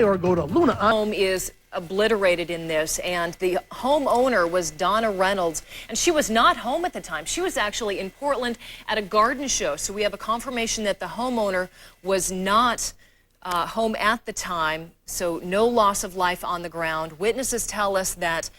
Or go to Luna. Home is obliterated in this, and the homeowner was Donna Reynolds, and she was not home at the time. She was actually in Portland at a garden show, so we have a confirmation that the homeowner was not home at the time, so no loss of life on the ground. Witnesses tell us that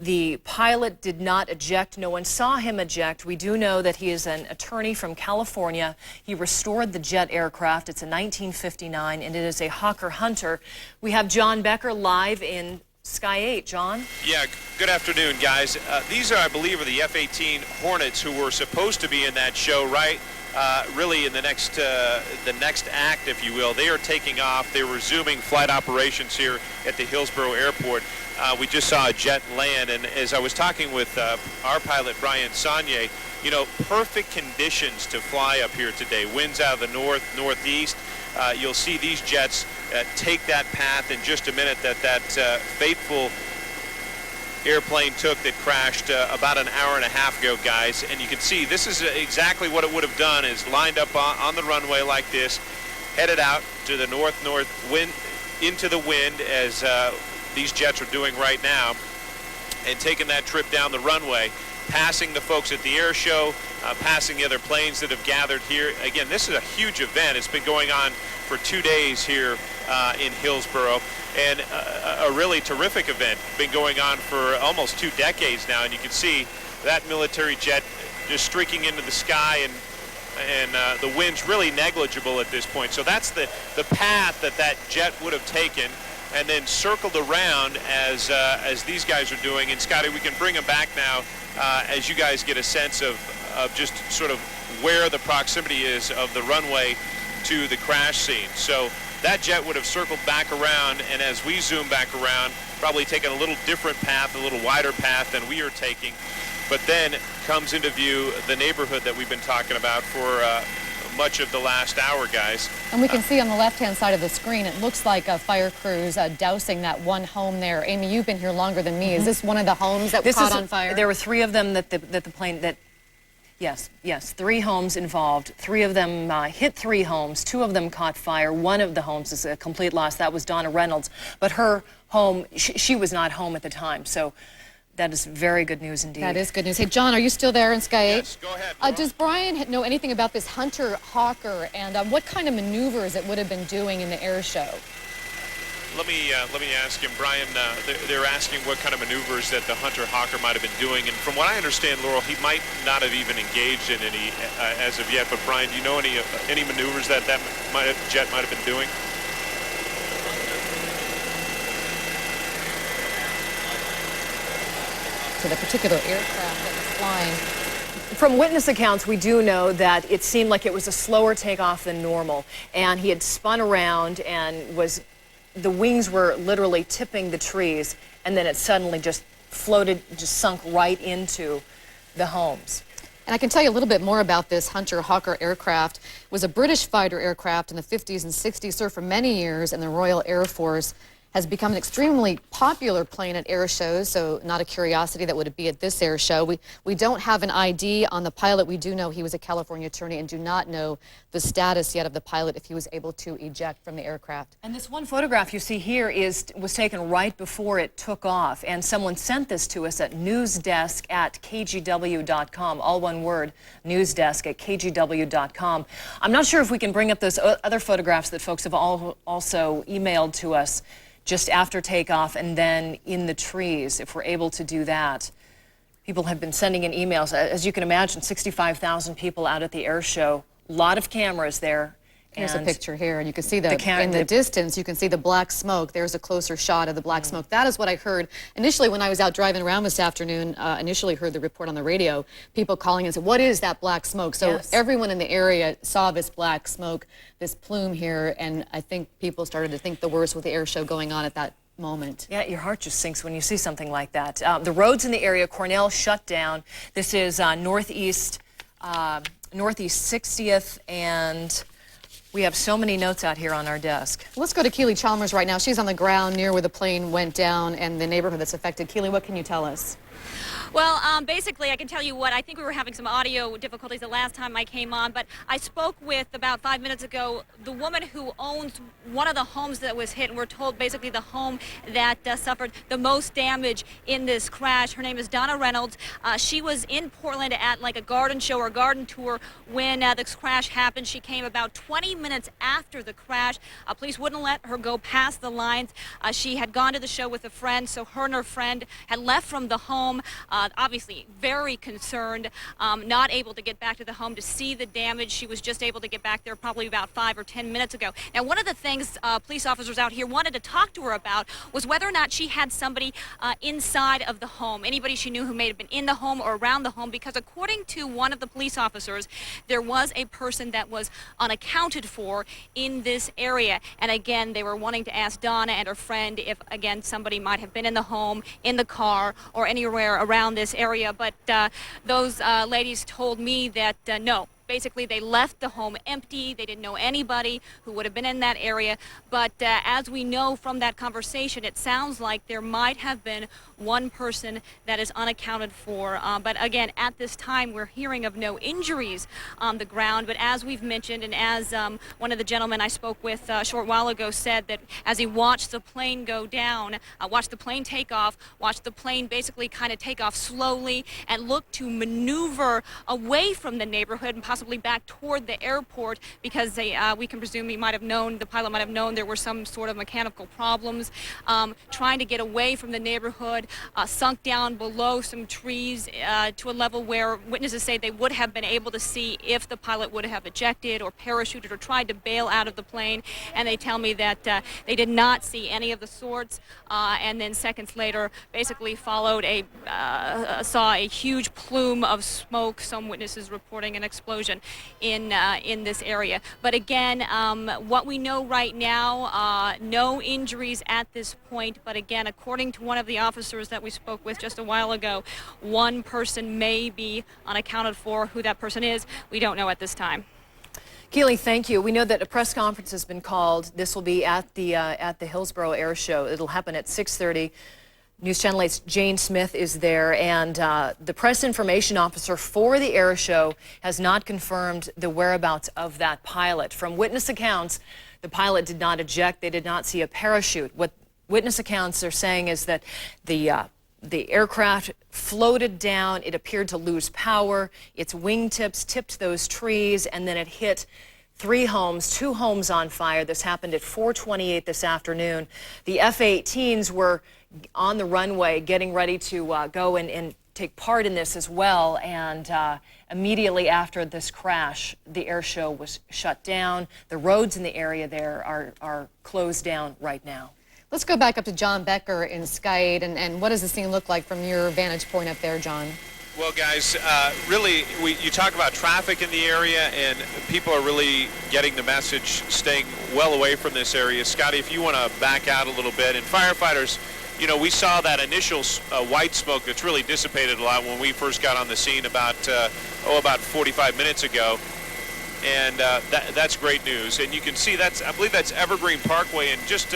the pilot did not eject. No one saw him eject. We do know that he is an attorney from California. He restored the jet aircraft. It's a 1959, and it is a Hawker Hunter. We have John Becker live in Sky 8. John? Yeah, good afternoon, guys. These are, I believe, are the F-18 Hornets who were supposed to be in that show, right? Really in the next act, if you will. They are taking off. They're resuming flight operations here at the Hillsborough Airport. We just saw a jet land, and as I was talking with our pilot, Brian Saunier, you know, perfect conditions to fly up here today. Winds out of the northeast. You'll see these jets take that path in just a minute that faithful airplane took that crashed about an hour and a half ago, guys. And you can see this is exactly what it would have done, is lined up on the runway like this, headed out to the north wind, into the wind, as these jets are doing right now, and taking that trip down the runway, passing the folks at the air show, passing the other planes that have gathered here. Again, this is a huge event. It's been going on for 2 days here in Hillsborough, and a really terrific event. Been going on for almost 2 decades now, and you can see that military jet just streaking into the sky, and the wind's really negligible at this point. So that's the path that jet would have taken, and then circled around as these guys are doing. And Scotty, we can bring them back now as you guys get a sense of just sort of where the proximity is of the runway to the crash scene. So that jet would have circled back around, and as we zoom back around, probably taken a little different path, a little wider path than we are taking. But then comes into view the neighborhood that we've been talking about for much of the last hour, guys. And we can see on the left-hand side of the screen, it looks like fire crews dousing that one home there. Amy, you've been here longer than me. Is this one of the homes that caught on fire? There were 3 of them that the plane that. Yes, 3 homes involved. 3 of them hit 3 homes. 2 of them caught fire. One of the homes is a complete loss. That was Donna Reynolds. But her home, she was not home at the time. So that is very good news indeed. That is good news. Hey, John, are you still there in Sky 8? Yes, go ahead. Does Brian know anything about this Hunter Hawker, and what kind of maneuvers it would have been doing in the air show? Let me ask him, Brian. They're asking what kind of maneuvers that the Hunter Hawker might have been doing, and from what I understand, Laurel, he might not have even engaged in any as of yet. But Brian, do you know any maneuvers that jet might have been doing? To the particular aircraft that was flying. From witness accounts, we do know that it seemed like it was a slower takeoff than normal, and he had spun around and the wings were literally tipping the trees, and then it suddenly just floated, just sunk right into the homes. And I can tell you a little bit more about this Hunter Hawker aircraft. It was a British fighter aircraft in the 50s and 60s, served for many years in the Royal Air Force. Has become an extremely popular plane at air shows, so not a curiosity that would be at this air show. We don't have an ID on the pilot. We do know he was a California attorney and do not know the status yet of the pilot, if he was able to eject from the aircraft. And this one photograph you see here was taken right before it took off, and someone sent this to us at newsdesk@kgw.com, all one word, newsdesk@kgw.com. I'm not sure if we can bring up those other photographs that folks have also emailed to us just after takeoff and then in the trees, if we're able to do that. People have been sending in emails. As you can imagine, 65,000 people out at the air show, a lot of cameras there. Here's a picture here, and you can see in the distance, you can see the black smoke. There's a closer shot of the black smoke. That is what I heard initially when I was out driving around this afternoon. Initially heard the report on the radio, people calling and said, what is that black smoke? So everyone in the area saw this black smoke, this plume here, and I think people started to think the worst with the air show going on at that moment. Yeah, your heart just sinks when you see something like that. The roads in the area, Cornell shut down. This is northeast 60th, and we have so many notes out here on our desk. Let's go to Keely Chalmers right now. She's on the ground near where the plane went down and the neighborhood that's affected. Keely, what can you tell us? Well, basically, I can tell you what, I think we were having some audio difficulties the last time I came on, but I spoke with, about 5 minutes ago, the woman who owns one of the homes that was hit, and we're told basically the home that suffered the most damage in this crash. Her name is Donna Reynolds. She was in Portland at like a garden show or garden tour when this crash happened. She came about 20 minutes after the crash. Police wouldn't let her go past the lines. She had gone to the show with a friend, so her and her friend had left from the home. Obviously very concerned, not able to get back to the home to see the damage. She was just able to get back there probably about 5 or 10 minutes ago. Now, one of the things police officers out here wanted to talk to her about was whether or not she had somebody inside of the home, anybody she knew who may have been in the home or around the home, because according to one of the police officers, there was a person that was unaccounted for in this area. And again, they were wanting to ask Donna and her friend if, again, somebody might have been in the home, in the car, or anywhere around this area, but those ladies told me that no. Basically, they left the home empty. They didn't know anybody who would have been in that area. But as we know from that conversation, it sounds like there might have been one person that is unaccounted for. But again, at this time, we're hearing of no injuries on the ground. But as we've mentioned, and as one of the gentlemen I spoke with a short while ago said, that as he watched the plane go down, watched the plane take off, watched the plane basically kind of take off slowly and look to maneuver away from the neighborhood and possibly back toward the airport, because we can presume he might have known, the pilot might have known there were some sort of mechanical problems, trying to get away from the neighborhood, sunk down below some trees to a level where witnesses say they would have been able to see if the pilot would have ejected or parachuted or tried to bail out of the plane. And they tell me that they did not see any of the sorts, and then seconds later basically followed saw a huge plume of smoke, some witnesses reporting an explosion in this area. But again, what we know right now, no injuries at this point. But again, according to one of the officers that we spoke with just a while ago, one person may be unaccounted for. Who that person is, we don't know at this time. Keely, thank you. We know that a press conference has been called. This will be at the Hillsborough Air Show. It'll happen at 6:30. News Channel 8's Jane Smith is there, and the press information officer for the air show has not confirmed the whereabouts of that pilot. From witness accounts, the pilot did not eject. They did not see a parachute. What witness accounts are saying is that the aircraft floated down. It appeared to lose power. Its wingtips tipped those trees, and then it hit 3 homes, 2 homes on fire. This happened at 4:28 this afternoon. The F-18s were on the runway getting ready to go and take part in this as well. And immediately after this crash, the air show was shut down. The roads in the area there are closed down right now. Let's go back up to John Becker in Skye, and what does the scene look like from your vantage point up there, John? Well, guys, really, you talk about traffic in the area, and people are really getting the message, staying well away from this area. Scotty, if you want to back out a little bit, and firefighters, you know, we saw that initial white smoke that's really dissipated a lot when we first got on the scene about 45 minutes ago. And that's great news. And you can see I believe that's Evergreen Parkway, and just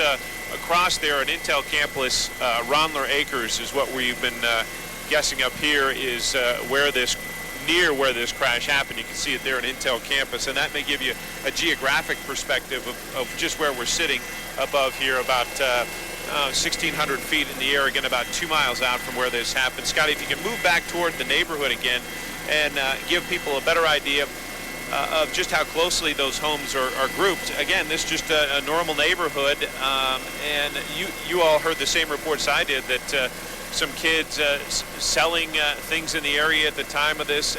across there at Intel campus, Ronler Acres is what we've been guessing up here is near where this crash happened. You can see it there at Intel campus, and that may give you a geographic perspective of just where we're sitting above here, about 1,600 feet in the air, again about 2 miles out from where this happened. Scotty, if you can move back toward the neighborhood again and give people a better idea of just how closely those homes are grouped. Again, this is just a normal neighborhood, and you all heard the same reports I did, that some kids selling things in the area at the time of this,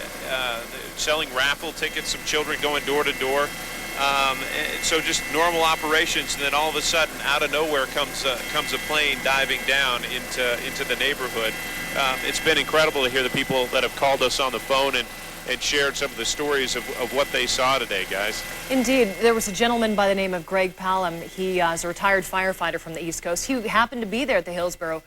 selling raffle tickets, some children going door to door. So just normal operations, and then all of a sudden, out of nowhere comes a plane diving down into the neighborhood. It's been incredible to hear the people that have called us on the phone, and and shared some of the stories of what they saw today, guys. Indeed. There was a gentleman by the name of Greg Pallam. He is a retired firefighter from the East Coast. He happened to be there at the Hillsborough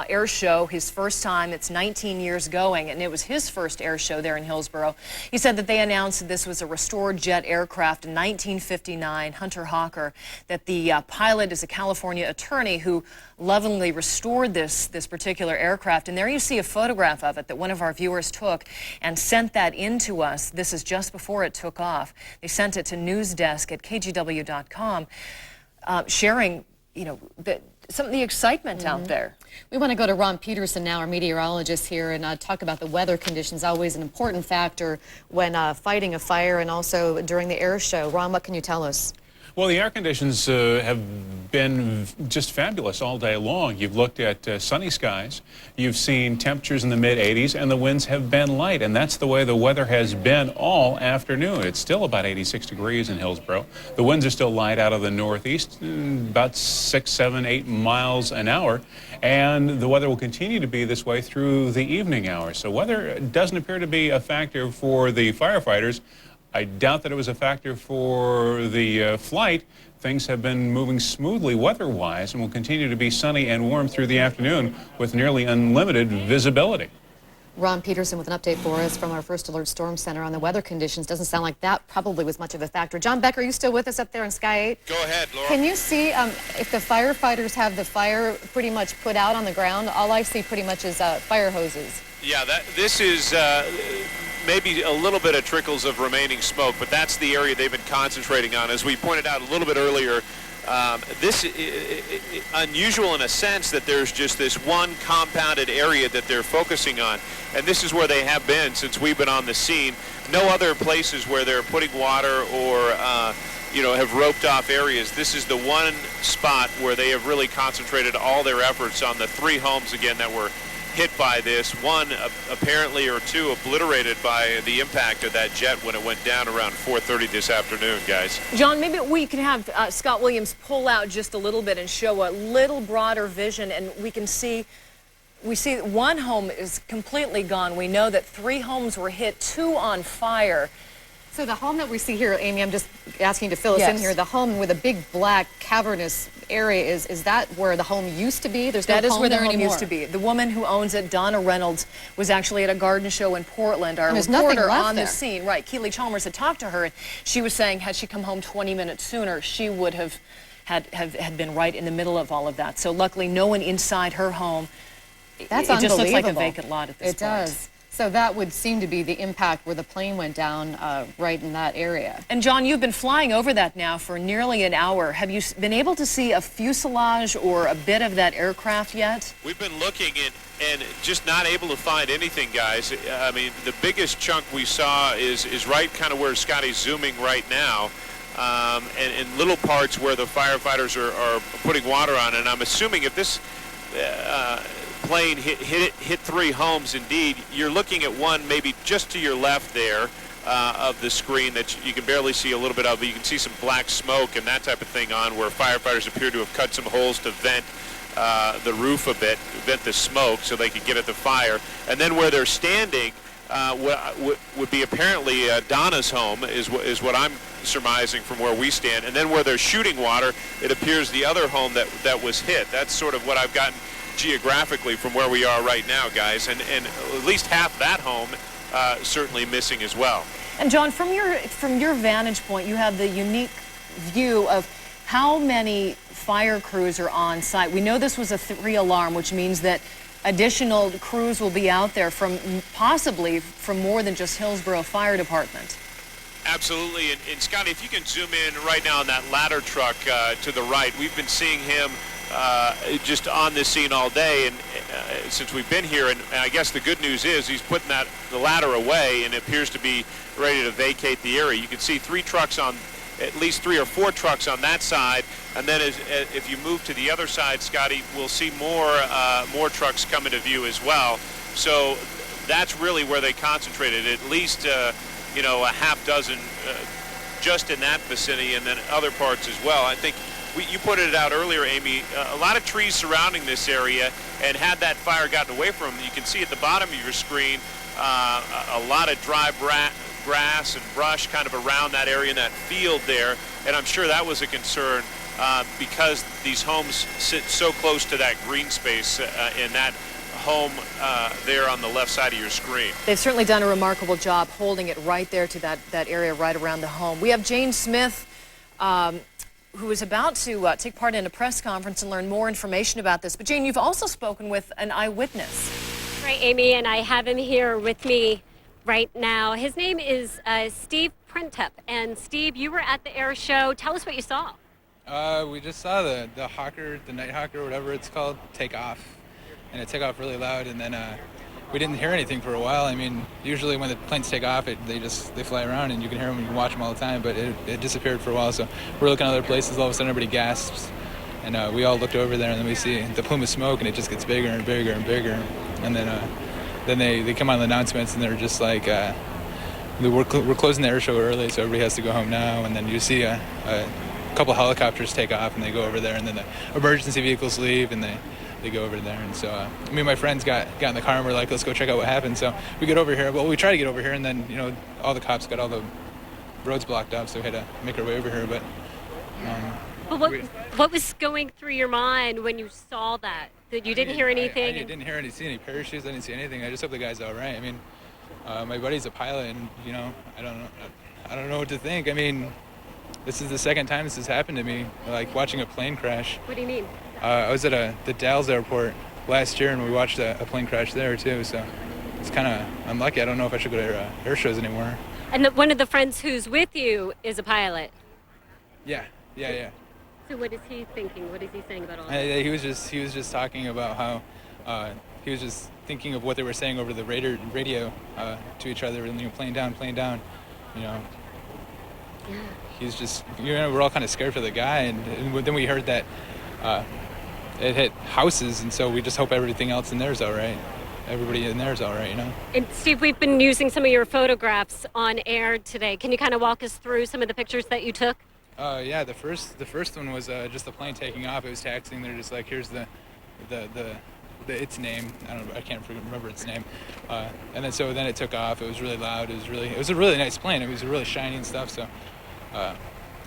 air show, his first time. It's 19 years going, and it was his first air show there in Hillsborough. He said that they announced that this was a restored jet aircraft in 1959, Hunter Hawker, that the pilot is a California attorney who lovingly restored this particular aircraft. And there you see a photograph of it that one of our viewers took and sent that in to us. This is just before it took off. They sent it to newsdesk at KGW.com, sharing, some of the excitement out there. We want to go to Ron Peterson now, our meteorologist here, and talk about the weather conditions, always an important factor when fighting a fire and also during the air show. Ron, what can you tell us? Well, the air conditions have been just fabulous all day long. You've looked at sunny skies, you've seen temperatures in the mid-80s, and the winds have been light, and that's the way the weather has been all afternoon. It's still about 86 degrees in Hillsborough. The winds are still light out of the northeast, about 6, 7, 8 miles an hour, and the weather will continue to be this way through the evening hours. So weather doesn't appear to be a factor for the firefighters. I doubt that it was a factor for the flight. Things have been moving smoothly weather-wise and will continue to be sunny and warm through the afternoon with nearly unlimited visibility. Ron Peterson with an update for us from our First Alert Storm Center on the weather conditions. Doesn't sound like that probably was much of a factor. John Becker, are you still with us up there in Sky 8? Go ahead, Laura. Can you see if the firefighters have the fire pretty much put out on the ground? All I see pretty much is fire hoses. Yeah, this is maybe a little bit of trickles of remaining smoke, but that's the area they've been concentrating on. As we pointed out a little bit earlier, this is unusual in a sense that there's just this one compounded area that they're focusing on, and this is where they have been since we've been on the scene. No other places where they're putting water or have roped off areas. This is the one spot where they have really concentrated all their efforts on the 3 homes again that were hit by this, one apparently or 2 obliterated by the impact of that jet when it went down around 4:30 this afternoon, guys. John, maybe we can have Scott Williams pull out just a little bit and show a little broader vision, and we see one home is completely gone. We know that 3 homes were hit, 2 on fire. So the home that we see here, Amy, I'm just asking to fill us in here, the home with a big black cavernous area, is that where the home used to be? There's no home there anymore. That is where the home used to be. The woman who owns it, Donna Reynolds, was actually at a garden show in Portland. Our reporter on the scene, right, Keely Chalmers, had talked to her, and she was saying had she come home 20 minutes sooner, she would have had been right in the middle of all of that. So luckily, no one inside her home. That's it just looks like a vacant lot at this point. It does. So that would seem to be the impact where the plane went down right in that area. And John, you've been flying over that now for nearly an hour. Have you been able to see a fuselage or a bit of that aircraft yet? We've been looking and just not able to find anything, guys. I mean, the biggest chunk we saw is right kind of where Scotty's zooming right now. And little parts where the firefighters are putting water on. And I'm assuming if this plane hit 3 homes, indeed, you're looking at one maybe just to your left there of the screen that you can barely see a little bit of, but you can see some black smoke and that type of thing on where firefighters appear to have cut some holes to vent the roof a bit, vent the smoke so they could get at the fire. And then where they're standing would be apparently Donna's home is what I'm surmising from where we stand. And then where they're shooting water, it appears the other home that was hit. That's sort of what I've gotten geographically from where we are right now, guys, and at least half that home certainly missing as well. And John, from your vantage point, you have the unique view of how many fire crews are on site. We know this was a 3 alarm, which means that additional crews will be out there possibly from more than just Hillsborough Fire Department. Absolutely, and Scotty, if you can zoom in right now on that ladder truck to the right, we've been seeing him just on this scene all day, and since we've been here, and I guess the good news is he's putting the ladder away and appears to be ready to vacate the area. You can see 3 trucks on, at least 3 or 4 trucks on that side, and then if you move to the other side, Scotty, we'll see more trucks come into view as well. So that's really where they concentrated, at least a half dozen just in that vicinity, and then other parts as well. I think you pointed it out earlier, Amy, a lot of trees surrounding this area, and had that fire gotten away from them, you can see at the bottom of your screen a lot of dry grass and brush kind of around that area in that field there, and I'm sure that was a concern because these homes sit so close to that green space in that home there on the left side of your screen. They've certainly done a remarkable job holding it right there to that area right around the home. We have Jane Smith, who is about to take part in a press conference and learn more information about this. But Jane, you've also spoken with an eyewitness. Right, Amy, and I have him here with me right now. His name is Steve Printep. And Steve, you were at the air show. Tell us what you saw. We just saw the Hawker, the Night Hawker, whatever it's called, take off. And it took off really loud, and then we didn't hear anything for a while. I mean, usually when the planes take off, they fly around, and you can hear them, you can watch them all the time, but it disappeared for a while. So we're looking at other places, all of a sudden everybody gasps, and we all looked over there, and then we see the plume of smoke, and it just gets bigger and bigger and bigger. And then they come on the announcements, and they're just like, we're closing the air show early, so everybody has to go home now. And then you see a couple helicopters take off, and they go over there, and then the emergency vehicles leave, and they go over there. And so me and my friends got in the car, and we're like, let's go check out what happened. So we get over here. Well, we try to get over here, and then all the cops got all the roads blocked up, so we had to make our way over here. But what was going through your mind when you saw that? That you didn't hear anything? I didn't see any parachutes. I didn't see anything. I just hope the guy's all right. I mean, my buddy's a pilot, and I don't know what to think. I mean, this is the second time this has happened to me, like watching a plane crash. What do you mean? I was at the Dalles airport last year, and we watched a plane crash there too. So it's kind of unlucky. I don't know if I should go to air shows anymore. And one of the friends who's with you is a pilot. Yeah. So what is he thinking? What is he saying about all that? He was just talking about how he was just thinking of what they were saying over the radio to each other, and plane down. Yeah. He's just we're all kind of scared for the guy, and then we heard that it hit houses, and so we just hope everything else in there is all right. Everybody in there is all right, And Steve, we've been using some of your photographs on air today. Can you kind of walk us through some of the pictures that you took? Yeah, the first one was just the plane taking off. It was taxiing. They're just like, here's the its name. I can't remember its name. And then it took off. It was really loud. It was a really nice plane. It was really shiny and stuff. So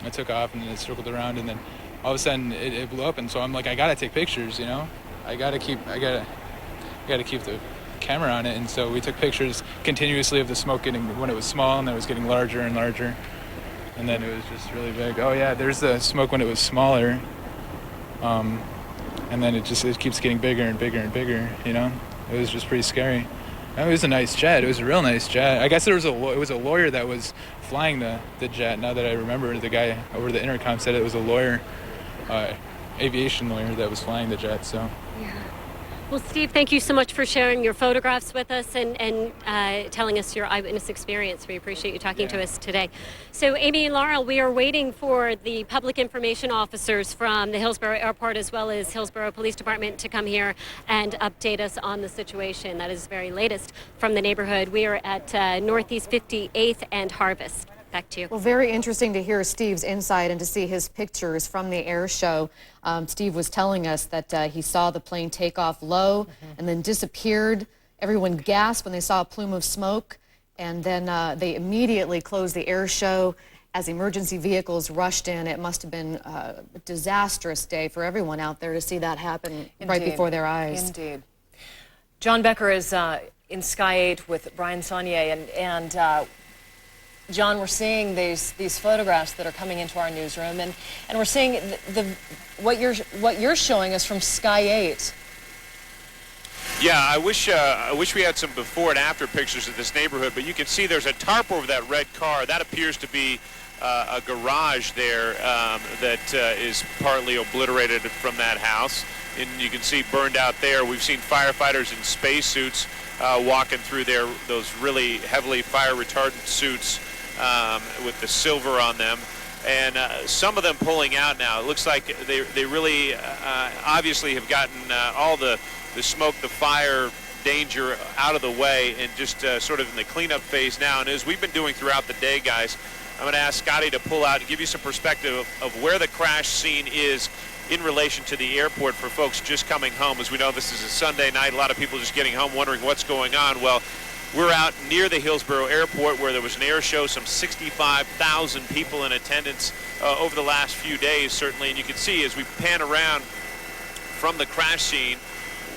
it took off, and then it circled around, and then all of a sudden it blew up. And so I'm like, I gotta take pictures. I gotta keep the camera on it. And so we took pictures continuously of the smoke when it was small, and then it was getting larger and larger. And then it was just really big. Oh yeah, there's the smoke when it was smaller. And then it keeps getting bigger and bigger and bigger, It was just pretty scary. It was a nice jet. It was a real nice jet. I guess it was a lawyer that was flying the jet. Now that I remember, the guy over the intercom said it was a lawyer, aviation lawyer that was flying the jet, so. Yeah. Well, Steve, thank you so much for sharing your photographs with us and telling us your eyewitness experience. We appreciate you talking to us today. So, Amy and Laurel, we are waiting for the public information officers from the Hillsborough Airport as well as Hillsborough Police Department to come here and update us on the situation. That is the very latest from the neighborhood. We are at Northeast 58th and Harvest. Back to you. Well, very interesting to hear Steve's insight and to see his pictures from the air show. Steve was telling us that he saw the plane take off low and then disappeared. Everyone gasped when they saw a plume of smoke, and then they immediately closed the air show as emergency vehicles rushed in. It must have been a disastrous day for everyone out there to see that happen right before their eyes. Indeed. John Becker is in Sky 8 with Brian Saunier, and John, we're seeing these photographs that are coming into our newsroom, and we're seeing what you're showing us from Sky 8. Yeah, I wish we had some before and after pictures of this neighborhood, but you can see there's a tarp over that red car. That appears to be a garage there that is partly obliterated from that house, and you can see burned out there. We've seen firefighters in spacesuits walking through there, those really heavily fire retardant suits with the silver on them, and some of them pulling out now. It looks like they really obviously have gotten all the smoke, the fire danger out of the way, and just sort of in the cleanup phase now. And as we've been doing throughout the day, guys, I'm going to ask Scotty to pull out and give you some perspective of where the crash scene is in relation to the airport for folks just coming home. As we know, this is a Sunday night. A lot of people just getting home wondering what's going on. Well, We're out near the Hillsborough Airport where there was an air show, some 65,000 people in attendance over the last few days, certainly. And you can see as we pan around from the crash scene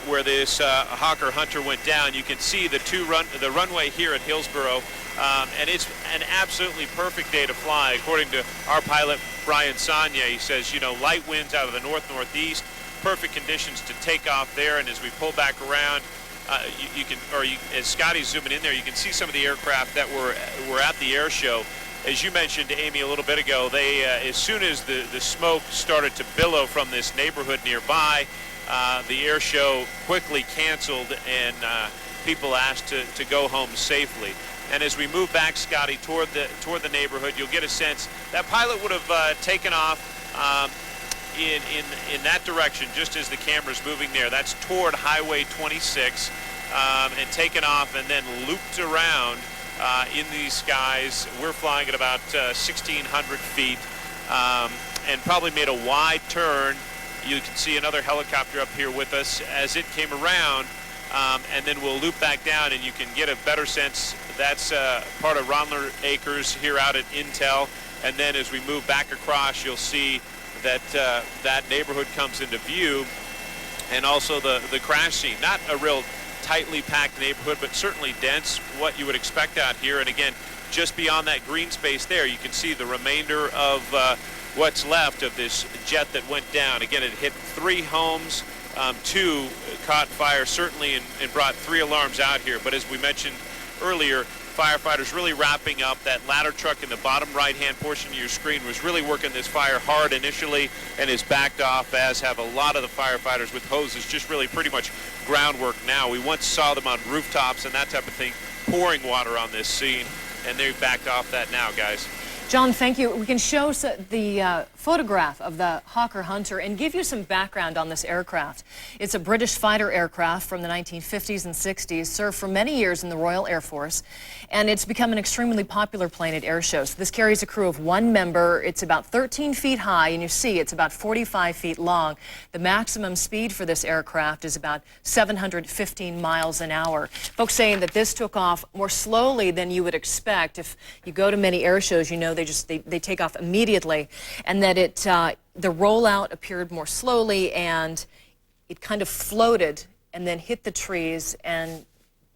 where this Hawker Hunter went down, you can see the runway here at Hillsborough, and it's an absolutely perfect day to fly. According to our pilot, Brian Sonia, he says, you know, light winds out of the north-northeast, perfect conditions to take off there. And as we pull back around, as Scotty's zooming in there, you can see some of the aircraft that were at the air show. As you mentioned, Amy, a little bit ago, they as soon as the smoke started to billow from this neighborhood nearby, the air show quickly canceled, and people asked to go home safely. And as we move back, Scotty, toward the neighborhood, you'll get a sense that pilot would have taken off in that direction, just as the camera's moving there. That's toward Highway 26, and taken off and then looped around in these skies. We're flying at about 1,600 feet, and probably made a wide turn. You can see another helicopter up here with us as it came around, and then we'll loop back down, and you can get a better sense. That's part of Ronler Acres here out at Intel. And then as we move back across, you'll see that that neighborhood comes into view, and also the crash scene. Not a real tightly packed neighborhood, but certainly dense, what you would expect out here. And again, just beyond that green space there, you can see the remainder of what's left of this jet that went down. Again, it hit 3 homes, 2 caught fire, certainly, and brought 3 alarms out here. But as we mentioned earlier, firefighters really wrapping up. That ladder truck in the bottom right-hand portion of your screen was really working this fire hard initially and is backed off, as have a lot of the firefighters with hoses, just really pretty much groundwork now. We once saw them on rooftops and that type of thing, pouring water on this scene, and they've backed off that now, guys. John, thank you. We can show the photograph of the Hawker Hunter and give you some background on this aircraft. It's a British fighter aircraft from the 1950s and 60s, served for many years in the Royal Air Force, and it's become an extremely popular plane at air shows. This carries a crew of 1 member. It's about 13 feet high, and you see it's about 45 feet long. The maximum speed for this aircraft is about 715 miles an hour. Folks saying that this took off more slowly than you would expect. If you go to many air shows, you know they take off immediately, and that the rollout appeared more slowly, and it kind of floated and then hit the trees and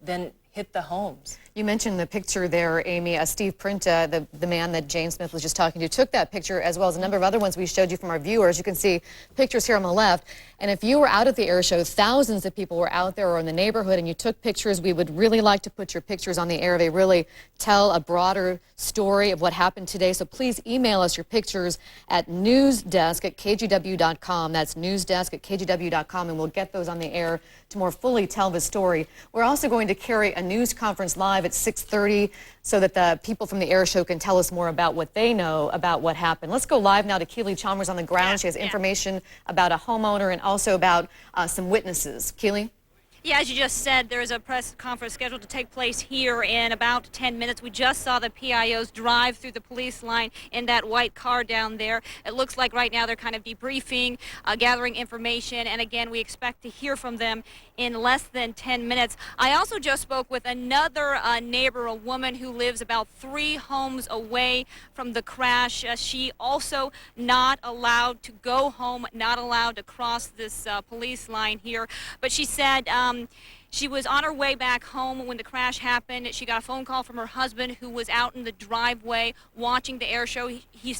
then hit the homes. You mentioned the picture there, Amy. Steve Printa, the man that Jane Smith was just talking to, took that picture, as well as a number of other ones we showed you from our viewers. You can see pictures here on the left. And if you were out at the air show, thousands of people were out there or in the neighborhood, and you took pictures, we would really like to put your pictures on the air. They really tell a broader story of what happened today. So please email us your pictures at newsdesk@kgw.com. That's newsdesk@kgw.com, and we'll get those on the air to more fully tell the story. We're also going to carry a news conference live at 6:30 so that the people from the air show can tell us more about what they know about what happened. Let's go live now to Keely Chalmers on the ground. She has information about a homeowner and also about some witnesses. Keely? Yeah, as you just said, there is a press conference scheduled to take place here in about 10 minutes. We just saw the PIOs drive through the police line in that white car down there. It looks like right now they're kind of debriefing, gathering information, and again, we expect to hear from them in less than 10 minutes. I also just spoke with another neighbor, a woman who lives about 3 homes away from the crash. She also not allowed to go home, not allowed to cross this police line here, but she said she was on her way back home when the crash happened. She got a phone call from her husband, who was out in the driveway watching the air show.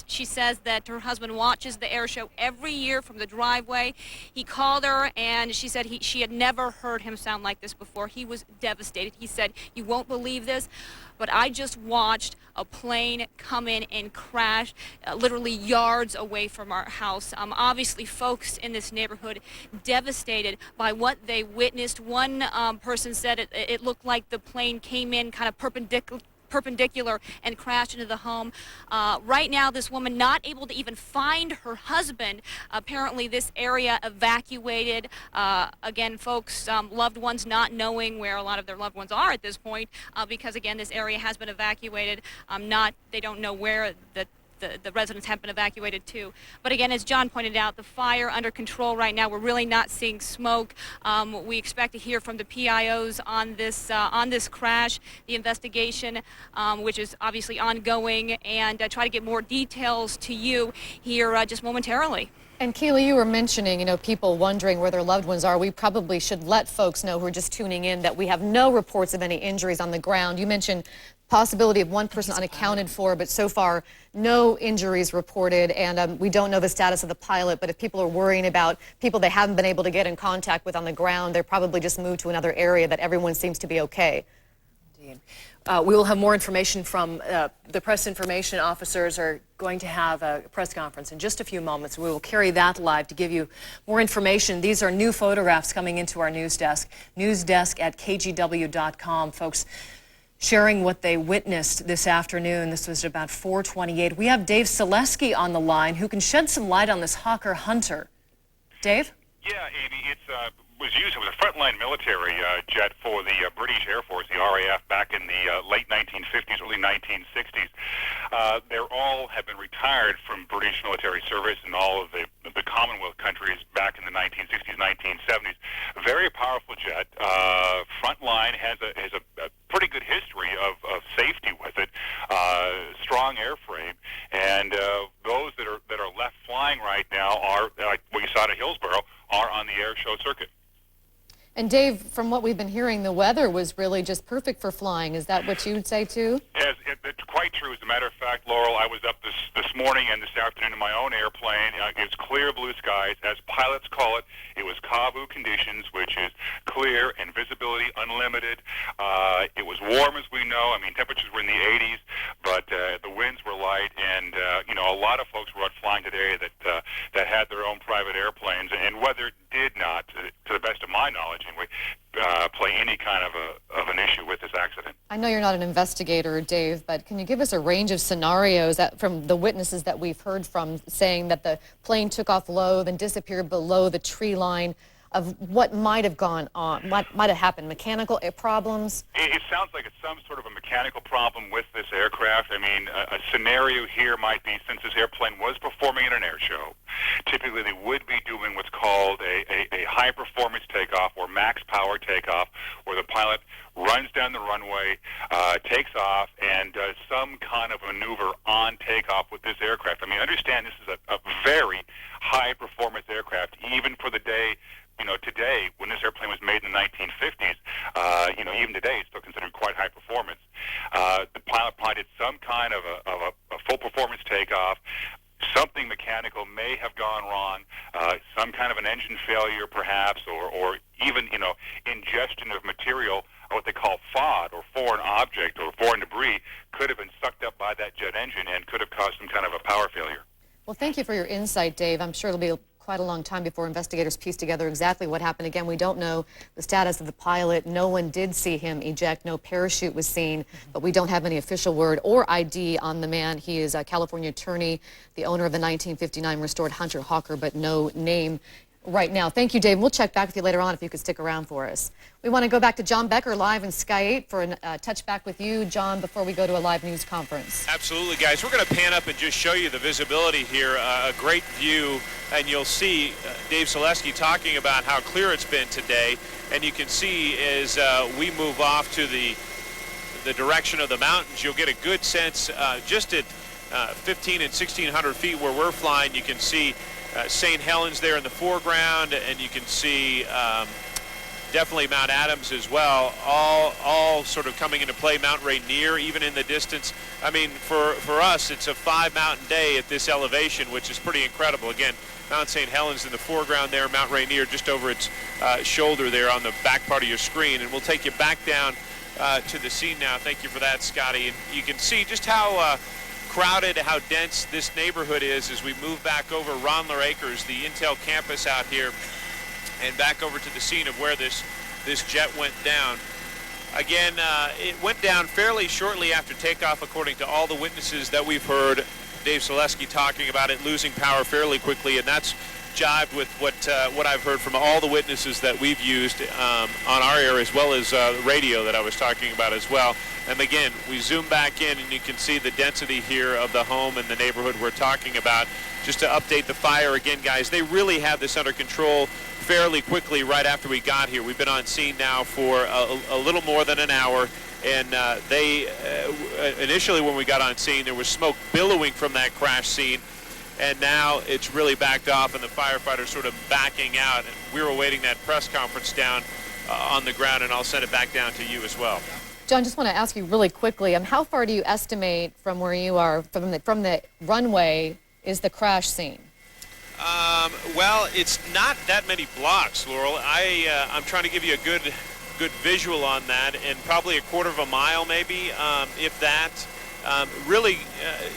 She says that her husband watches the air show every year from the driveway. He called her, and she said she had never heard him sound like this before. He was devastated. He said, "You won't believe this, but I just watched a plane come in and crash literally yards away from our house." Obviously, folks in this neighborhood devastated by what they witnessed. One person said it looked like the plane came in kind of perpendicular and crashed into the home. Right now, this woman not able to even find her husband. Apparently, this area evacuated. Again, folks, loved ones not knowing where a lot of their loved ones are at this point, because again, this area has been evacuated. They don't know where the the residents have been evacuated too. But again, as John pointed out, the fire under control right now. We're really not seeing smoke. We expect to hear from the PIOs on this crash, the investigation, which is obviously ongoing, and try to get more details to you here just momentarily. And Keely, you were mentioning, people wondering where their loved ones are. We probably should let folks know who are just tuning in that we have no reports of any injuries on the ground. You mentioned possibility of one person unaccounted for, but so far no injuries reported, and we don't know the status of the pilot. But if people are worrying about people they haven't been able to get in contact with on the ground, they're probably just moved to another area that everyone seems to be okay. Indeed. We will have more information from the press information officers are going to have a press conference in just a few moments. We will carry that live to give you more information. These are new photographs coming into our news desk at kgw.com. Folks sharing what they witnessed this afternoon. This was about 4:28. We have Dave Selesky on the line who can shed some light on this Hawker Hunter. Dave? Yeah, Amy, it was a frontline military jet for the British Air Force, the RAF, back in the late 1950s, early 1960s. They all have been retired from British military service in all of the Commonwealth countries back in the 1960s, 1970s. Very powerful jet. Frontline has a pretty good history of safety with it. Strong airframe, and those that are left flying right now are, like what you saw at Hillsborough, are on the air show circuit. And Dave, from what we've been hearing, the weather was really just perfect for flying. Is that what you would say too? Yes, it's quite true. As a matter of fact, Laurel, I was up this morning and this afternoon in my own airplane. It's clear blue skies. As pilots call it, it was Kavu conditions, which is clear and visibility unlimited. It was warm, as we know. I mean, temperatures were in the 80s, but the winds were light, and a lot of folks were out flying today that had their own private airplanes, and weather did not, to the best of my knowledge anyway, play any kind of an issue with this accident. I know you're not an investigator, Dave, but can you give us a range of scenarios from the witnesses that we've heard from saying that the plane took off low, then disappeared below the tree line, of what might have gone on, what might have happened? Mechanical problems? It sounds like it's some sort of a mechanical problem with this aircraft. I mean, a scenario here might be, since this airplane was performing at an air show, typically they would be doing what's called a high-performance takeoff or max power takeoff, where the pilot runs down the runway, takes off, and does some kind of maneuver on takeoff with this aircraft. I mean, understand this is a very high-performance aircraft, even for the day. Today, when this airplane was made in the 1950s, even today, it's still considered quite high performance. The pilot probably did some kind of a full performance takeoff. Something mechanical may have gone wrong, some kind of an engine failure perhaps, or even, ingestion of material, or what they call FOD, or foreign object, or foreign debris, could have been sucked up by that jet engine and could have caused some kind of a power failure. Well, thank you for your insight, Dave. I'm sure it'll be quite a long time before investigators piece together exactly what happened. Again, we don't know the status of the pilot. No one did see him eject. No parachute was seen, but we don't have any official word or ID on the man. He is a California attorney, the owner of the 1959 restored Hunter Hawker, but no name right now. Thank you, Dave. We'll check back with you later on if you could stick around for us. We want to go back to John Becker live in Sky 8 for a touch back with you, John, before we go to a live news conference. Absolutely, guys. We're going to pan up and just show you the visibility here. A great view, and you'll see Dave Selesky talking about how clear it's been today. And you can see as we move off to the direction of the mountains, you'll get a good sense just at 1,500 and 1,600 feet where we're flying. You can see St. Helens there in the foreground, and you can see definitely Mount Adams as well, all sort of coming into play. Mount Rainier even in the distance. I mean, for us, it's a 5-mountain day at this elevation, which is pretty incredible. Again, Mount St. Helens in the foreground there, Mount Rainier just over its shoulder there on the back part of your screen. And we'll take you back down to the scene now. Thank you for that, Scotty. And you can see just how crowded, how dense this neighborhood is as we move back over Ronler Acres, the Intel campus out here, and back over to the scene of where this jet went down. Again, it went down fairly shortly after takeoff, according to all the witnesses that we've heard. Dave Selesky talking about it losing power fairly quickly, and that's jived with what I've heard from all the witnesses that we've used on our air, as well as radio that I was talking about as well. And again, we zoom back in and you can see the density here of the home and the neighborhood we're talking about. Just to update the fire again, guys, they really had this under control fairly quickly right after we got here. We've been on scene now for a little more than an hour, and initially when we got on scene, there was smoke billowing from that crash scene, and now it's really backed off and the firefighters sort of backing out, and we're awaiting that press conference down on the ground, and I'll send it back down to you as well. John, just want to ask you really quickly, how far do you estimate from where you are, from the runway, is the crash scene? Well, it's not that many blocks, Laurel. I'm trying to give you a good visual on that, and probably a quarter of a mile maybe, if that. Really,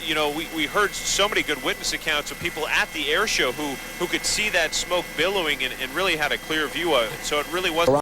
you know, we heard so many good witness accounts of people at the air show who could see that smoke billowing and really had a clear view of it. So it really wasn't